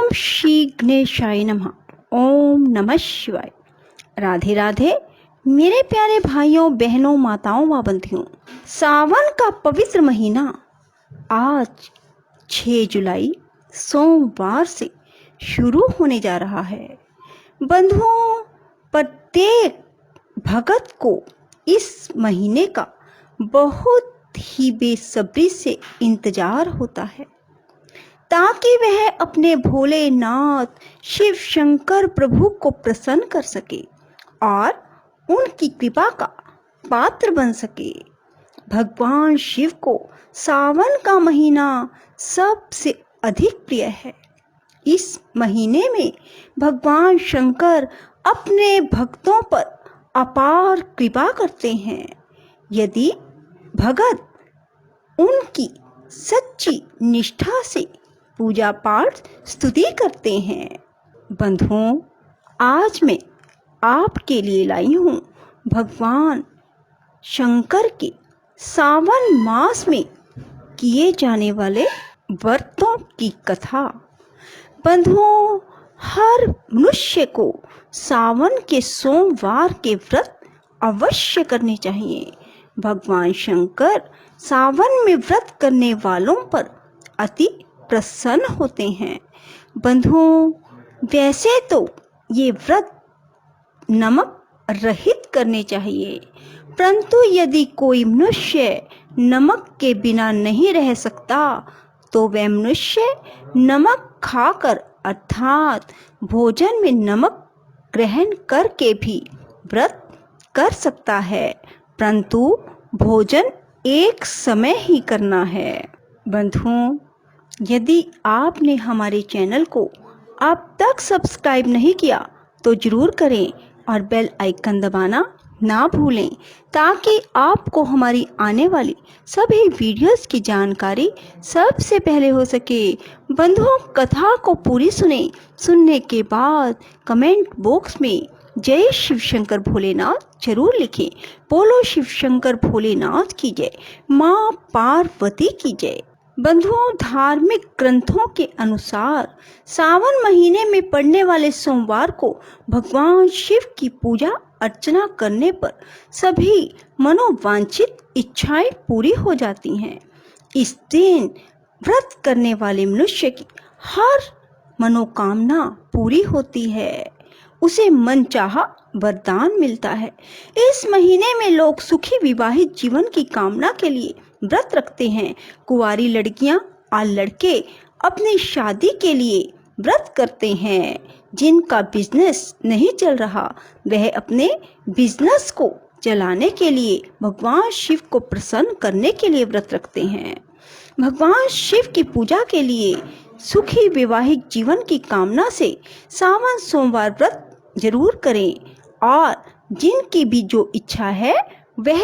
ओम श्री गणेशाय नमः। ओम नमः शिवाय। राधे राधे मेरे प्यारे भाइयों बहनों माताओं व बंधियों। सावन का पवित्र महीना आज 6 जुलाई सोमवार से शुरू होने जा रहा है। बंधुओं, प्रत्येक भगत को इस महीने का बहुत ही बेसब्री से इंतजार होता है ताकि वह अपने भोलेनाथ शिव शंकर प्रभु को प्रसन्न कर सके और उनकी कृपा का पात्र बन सके। भगवान शिव को सावन का महीना सबसे अधिक प्रिय है। इस महीने में भगवान शंकर अपने भक्तों पर अपार कृपा करते हैं। यदि भगत उनकी सच्ची निष्ठा से पूजा पाठ स्तुति करते हैं। बंधुओं, आज मैं आपके लिए लाई हूँ भगवान शंकर के सावन मास में किए जाने वाले व्रतों की कथा। बंधुओं, हर मनुष्य को सावन के सोमवार के व्रत अवश्य करने चाहिए। भगवान शंकर सावन में व्रत करने वालों पर अति प्रसन्न होते हैं। बंधुओं, वैसे तो ये व्रत नमक रहित करने चाहिए, परंतु यदि कोई मनुष्य नमक के बिना नहीं रह सकता तो वह मनुष्य नमक खाकर अर्थात भोजन में नमक ग्रहण करके भी व्रत कर सकता है, परंतु भोजन एक समय ही करना है। बंधुओं, यदि आपने हमारे चैनल को अब तक सब्सक्राइब नहीं किया तो जरूर करें और बेल आइकन दबाना ना भूलें ताकि आपको हमारी आने वाली सभी वीडियोस की जानकारी सबसे पहले हो सके। बंधुओं, कथा को पूरी सुनने के बाद कमेंट बॉक्स में जय शिव शंकर भोलेनाथ जरूर लिखें। बोलो शिव शंकर भोलेनाथ की जय, माँ पार्वती की जय। बंधुओं, धार्मिक ग्रंथों के अनुसार सावन महीने में पड़ने वाले सोमवार को भगवान शिव की पूजा अर्चना करने पर सभी मनोवांछित इच्छाएं पूरी हो जाती हैं। इस दिन व्रत करने वाले मनुष्य की हर मनोकामना पूरी होती है, उसे मनचाहा वरदान मिलता है। इस महीने में लोग सुखी विवाहित जीवन की कामना के लिए व्रत रखते हैं। कुंवारी लड़कियां और लड़के अपनी शादी के लिए व्रत करते हैं। जिनका बिजनेस नहीं चल रहा वह अपने बिजनेस को चलाने के लिए भगवान शिव को प्रसन्न करने के लिए व्रत रखते हैं। भगवान शिव की पूजा के लिए सुखी वैवाहिक जीवन की कामना से सावन सोमवार व्रत जरूर करें और जिनकी भी जो इच्छा है वह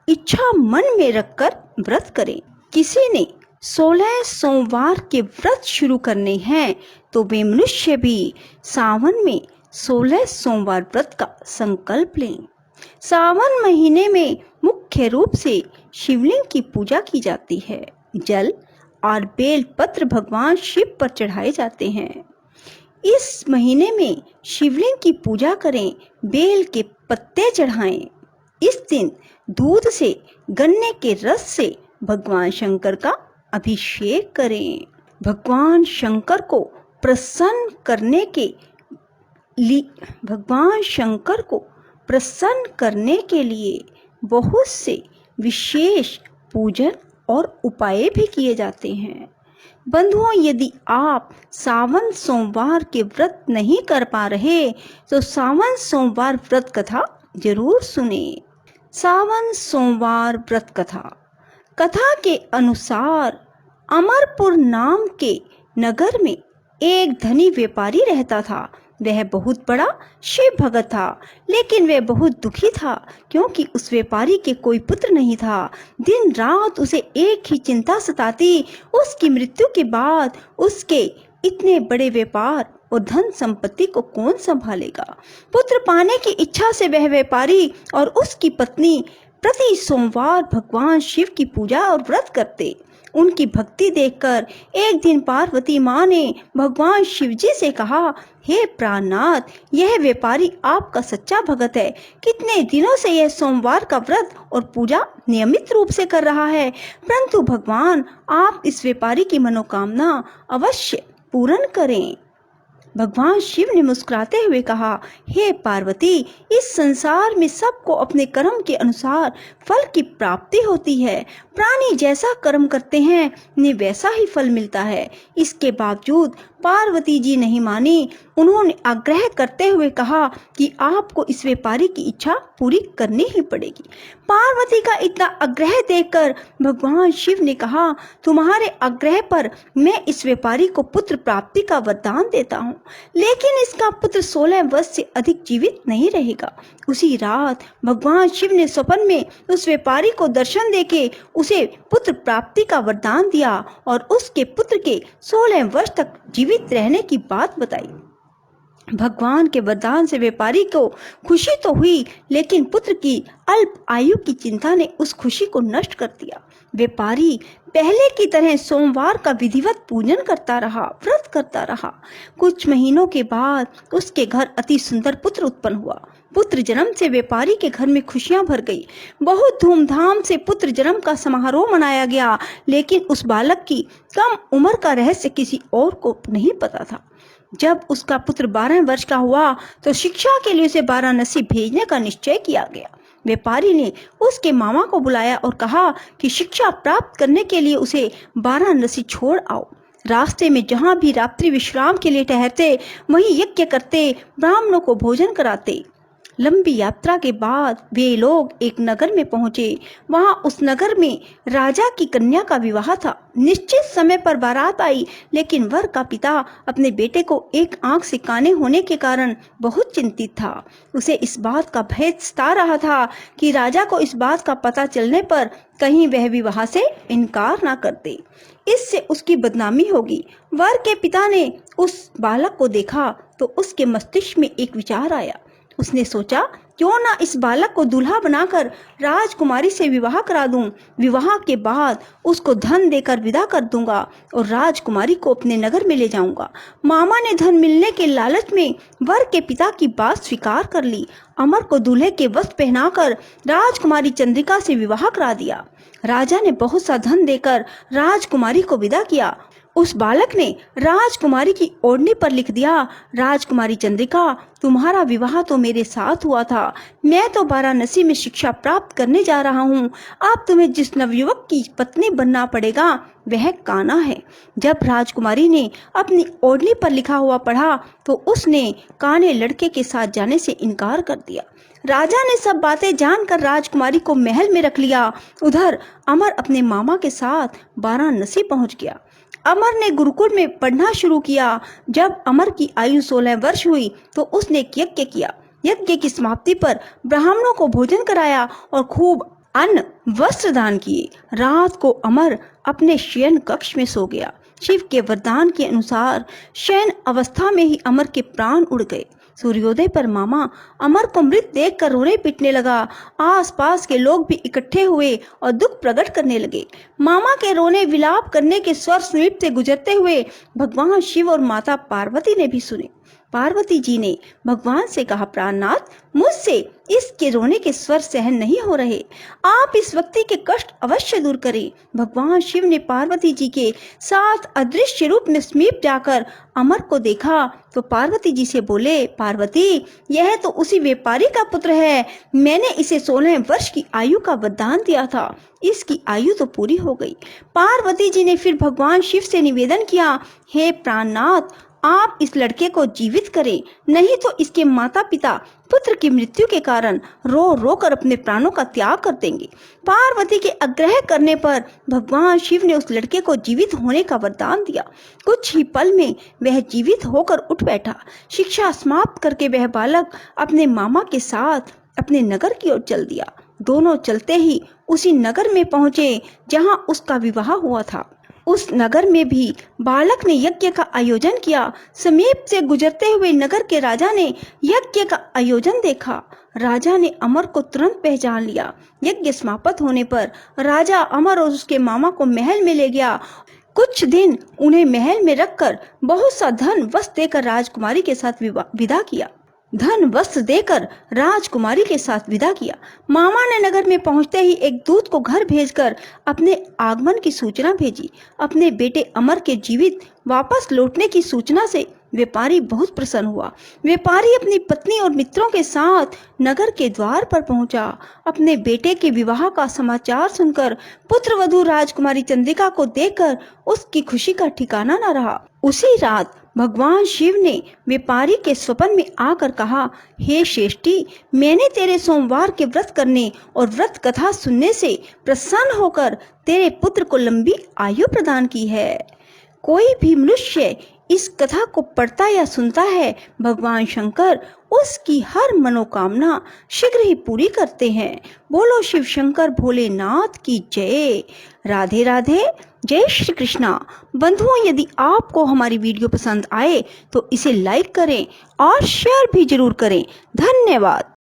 इच्छा मन में रखकर व्रत करें। किसी ने 16 सोमवार के व्रत शुरू करने हैं तो वे मनुष्य भी सावन में 16 सोमवार व्रत का संकल्प लें। सावन महीने में मुख्य रूप से शिवलिंग की पूजा की जाती है। जल और बेल पत्र भगवान शिव पर चढ़ाए जाते हैं। इस महीने में शिवलिंग की पूजा करें, बेल के पत्ते चढ़ाएं। इस दिन दूध से गन्ने के रस से भगवान शंकर का अभिषेक करें। भगवान शंकर को प्रसन्न करने के लिए बहुत से विशेष पूजन और उपाय भी किए जाते हैं। बंधुओं, यदि आप सावन सोमवार के व्रत नहीं कर पा रहे तो सावन सोमवार व्रत कथा जरूर सुने। सावन सोमवार व्रत कथा के अनुसार अमरपुर नाम के नगर में एक धनी व्यापारी रहता था। वह बहुत बड़ा शिव भक्त था, लेकिन वह बहुत दुखी था क्योंकि उस व्यापारी के कोई पुत्र नहीं था। दिन रात उसे एक ही चिंता सताती, उसकी मृत्यु के बाद उसके इतने बड़े व्यापार और धन संपत्ति को कौन संभालेगा। पुत्र पाने की इच्छा से वह व्यापारी और उसकी पत्नी प्रति सोमवार भगवान शिव की पूजा और व्रत करते। उनकी भक्ति देखकर एक दिन पार्वती माँ ने भगवान शिव जी से कहा, हे प्राणनाथ, यह व्यापारी आपका सच्चा भगत है। कितने दिनों से यह सोमवार का व्रत और पूजा नियमित रूप से कर रहा है, परंतु भगवान आप इस व्यापारी की मनोकामना अवश्य पूर्ण करें। भगवान शिव ने मुस्कुराते हुए कहा, हे पार्वती, इस संसार में सबको अपने कर्म के अनुसार फल की प्राप्ति होती है। प्राणी जैसा कर्म करते हैं उन्हें वैसा ही फल मिलता है। इसके बावजूद पार्वती जी नहीं मानी। उन्होंने आग्रह करते हुए कहा कि आपको इस व्यापारी की इच्छा पूरी करनी ही पड़ेगी। पार्वती का इतना आग्रह देखकर भगवान शिव ने कहा, तुम्हारे आग्रह पर मैं इस व्यापारी को पुत्र प्राप्ति का वरदान देता हूँ, लेकिन इसका पुत्र 16 वर्ष से अधिक जीवित नहीं रहेगा। उसी रात भगवान शिव ने स्वप्न में उस व्यापारी को दर्शन देके उसे पुत्र प्राप्ति का वरदान दिया और उसके पुत्र के 16 वर्ष तक जीवित रहने की बात बताई। भगवान के वरदान से व्यापारी को खुशी तो हुई, लेकिन पुत्र की अल्प आयु की चिंता ने उस खुशी को नष्ट कर दिया। व्यापारी पहले की तरह सोमवार का विधिवत पूजन करता रहा, व्रत करता रहा। कुछ महीनों के बाद उसके घर अति सुंदर पुत्र उत्पन्न हुआ। पुत्र जन्म से व्यापारी के घर में खुशियां भर गई। बहुत धूमधाम से पुत्र जन्म का समारोह मनाया गया, लेकिन उस बालक की कम उम्र का रहस्य किसी और को नहीं पता था। जब उसका पुत्र 12 वर्ष का हुआ तो शिक्षा के लिए उसे वाराणसी भेजने का निश्चय किया गया। व्यापारी ने उसके मामा को बुलाया और कहा कि शिक्षा प्राप्त करने के लिए उसे वाराणसी छोड़ आओ। रास्ते में जहाँ भी रात्रि विश्राम के लिए ठहरते, वहीं यज्ञ करते, ब्राह्मणों को भोजन कराते। लंबी यात्रा के बाद वे लोग एक नगर में पहुंचे। वहां उस नगर में राजा की कन्या का विवाह था। निश्चित समय पर बारात आई, लेकिन वर का पिता अपने बेटे को एक आंख से काने होने के कारण बहुत चिंतित था। उसे इस बात का भय सता रहा था कि राजा को इस बात का पता चलने पर कहीं वह विवाह से इनकार ना कर दे, इससे उसकी बदनामी होगी। वर के पिता ने उस बालक को देखा तो उसके मस्तिष्क में एक विचार आया। उसने सोचा, क्यों ना इस बालक को दूल्हा बनाकर राजकुमारी से विवाह करा दूं। विवाह के बाद उसको धन देकर विदा कर दूंगा और राजकुमारी को अपने नगर में ले जाऊंगा। मामा ने धन मिलने के लालच में वर के पिता की बात स्वीकार कर ली। अमर को दूल्हे के वस्त्र पहनाकर राजकुमारी चंद्रिका से विवाह करा दिया। राजा ने बहुत सा धन देकर राजकुमारी को विदा किया। उस बालक ने राजकुमारी की ओढ़नी पर लिख दिया, राजकुमारी चंद्रिका, तुम्हारा विवाह तो मेरे साथ हुआ था। मैं तो वाराणसी में शिक्षा प्राप्त करने जा रहा हूँ। अब तुम्हें जिस नवयुवक की पत्नी बनना पड़ेगा वह कान्हा है। जब राजकुमारी ने अपनी ओढ़नी पर लिखा हुआ पढ़ा तो उसने काने लड़के के साथ जाने से इनकार कर दिया। राजा ने सब बातें जानकर राजकुमारी को महल में रख लिया। उधर अमर अपने मामा के साथ वाराणसी पहुंच गया। अमर ने गुरुकुल में पढ़ना शुरू किया। जब अमर की आयु 16 वर्ष हुई तो उसने यज्ञ किया। यज्ञ की समाप्ति पर ब्राह्मणों को भोजन कराया और खूब अन्न वस्त्र दान किए। रात को अमर अपने शयन कक्ष में सो गया। शिव के वरदान के अनुसार शयन अवस्था में ही अमर के प्राण उड़ गए। सूर्योदय पर मामा अमर को मृत देखकर रोने पीटने लगा। आसपास के लोग भी इकट्ठे हुए और दुख प्रकट करने लगे। मामा के रोने विलाप करने के स्वर समीप से गुजरते हुए भगवान शिव और माता पार्वती ने भी सुने। पार्वती जी ने भगवान से कहा, प्राणनाथ, मुझसे इसके रोने के स्वर सहन नहीं हो रहे। आप इस व्यक्ति के कष्ट अवश्य दूर करें। भगवान शिव ने पार्वती जी के साथ अदृश्य रूप में समीप जाकर अमर को देखा तो पार्वती जी से बोले, पार्वती, यह तो उसी व्यापारी का पुत्र है। मैंने इसे 16 वर्ष की आयु का वरदान दिया था। इसकी आयु तो पूरी हो गई। पार्वती जी ने फिर भगवान शिव से निवेदन किया, हे प्राणनाथ, आप इस लड़के को जीवित करें, नहीं तो इसके माता पिता पुत्र की मृत्यु के कारण रो रो कर अपने प्राणों का त्याग कर देंगे। पार्वती के आग्रह करने पर भगवान शिव ने उस लड़के को जीवित होने का वरदान दिया। कुछ ही पल में वह जीवित होकर उठ बैठा। शिक्षा समाप्त करके वह बालक अपने मामा के साथ अपने नगर की ओर चल दिया। दोनों चलते ही उसी नगर में पहुंचे जहां उसका विवाह हुआ था। उस नगर में भी बालक ने यज्ञ का आयोजन किया। समीप से गुजरते हुए नगर के राजा ने यज्ञ का आयोजन देखा। राजा ने अमर को तुरंत पहचान लिया। यज्ञ समाप्त होने पर राजा अमर और उसके मामा को महल में ले गया। कुछ दिन उन्हें महल में रखकर बहुत सा धन वस्त्र देकर राजकुमारी के साथ विदा किया। मामा ने नगर में पहुंचते ही एक दूत को घर भेजकर अपने आगमन की सूचना भेजी। अपने बेटे अमर के जीवित वापस लौटने की सूचना से व्यापारी बहुत प्रसन्न हुआ। व्यापारी अपनी पत्नी और मित्रों के साथ नगर के द्वार पर पहुंचा। अपने बेटे के विवाह का समाचार सुनकर पुत्रवधू राजकुमारी चंद्रिका को देखकर उसकी खुशी का ठिकाना न रहा। उसी रात भगवान शिव ने व्यापारी के स्वप्न में आकर कहा, हे श्रेष्ठी, मैंने तेरे सोमवार के व्रत करने और व्रत कथा सुनने से प्रसन्न होकर तेरे पुत्र को लंबी आयु प्रदान की है। कोई भी मनुष्य इस कथा को पढ़ता या सुनता है, भगवान शंकर उसकी हर मनोकामना शीघ्र ही पूरी करते हैं। बोलो शिव शंकर भोलेनाथ की जय। राधे राधे, जय श्री कृष्णा। बंधुओं, यदि आपको हमारी वीडियो पसंद आए तो इसे लाइक करें और शेयर भी जरूर करें। धन्यवाद।